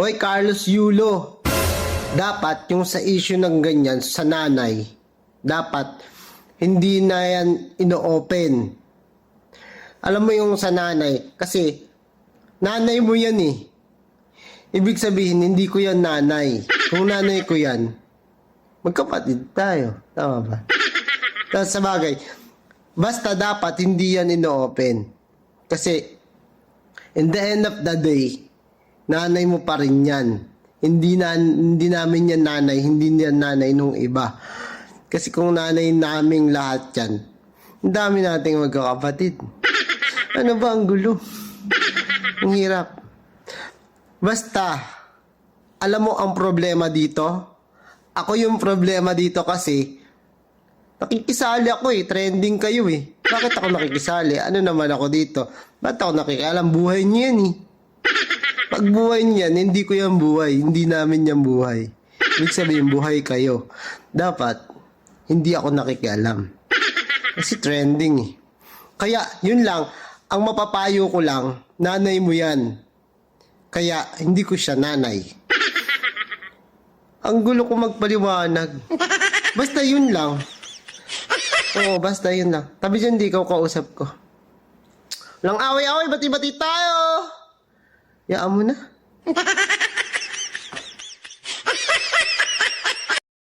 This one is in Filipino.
Hoy, Carlos Yulo. Dapat yung sa issue ng ganyan sa nanay, dapat hindi na yan ino-open. Alam mo yung sa nanay, kasi nanay mo yan eh. Ibig sabihin, hindi ko yan nanay. Kung nanay ko yan, magkapatid tayo. Tama ba? Tapos sa bagay, basta dapat hindi yan ino-open. Kasi, in the end of the day, nanay mo pa rin yan. Hindi namin yan nanay, hindi yan nanay nung iba. Kasi kung nanay naming lahat yan, ang dami nating magkakapatid. Ano ba ang gulo? Ang hirap. Basta, alam mo ang problema dito? Ako yung problema dito kasi, nakikisali ako eh, trending kayo eh. Bakit ako nakikisali? Ano naman ako dito? Ba't ako nakikialam? Buhay niyo yan eh. Pag buhay niyan, hindi ko yan buhay. Hindi namin yan buhay. Ibig sabihin, buhay kayo. Dapat, hindi ako nakikialam. Kasi trending eh. Kaya, yun lang. Ang mapapayo ko lang, nanay mo yan. Kaya, hindi ko siya nanay. Ang gulo ko magpaliwanag. Basta yun lang. Oo, basta yun lang. Tabi dyan, di ikaw kausap ko. Walang away-away, bati-bati tayo! Yaan mo na.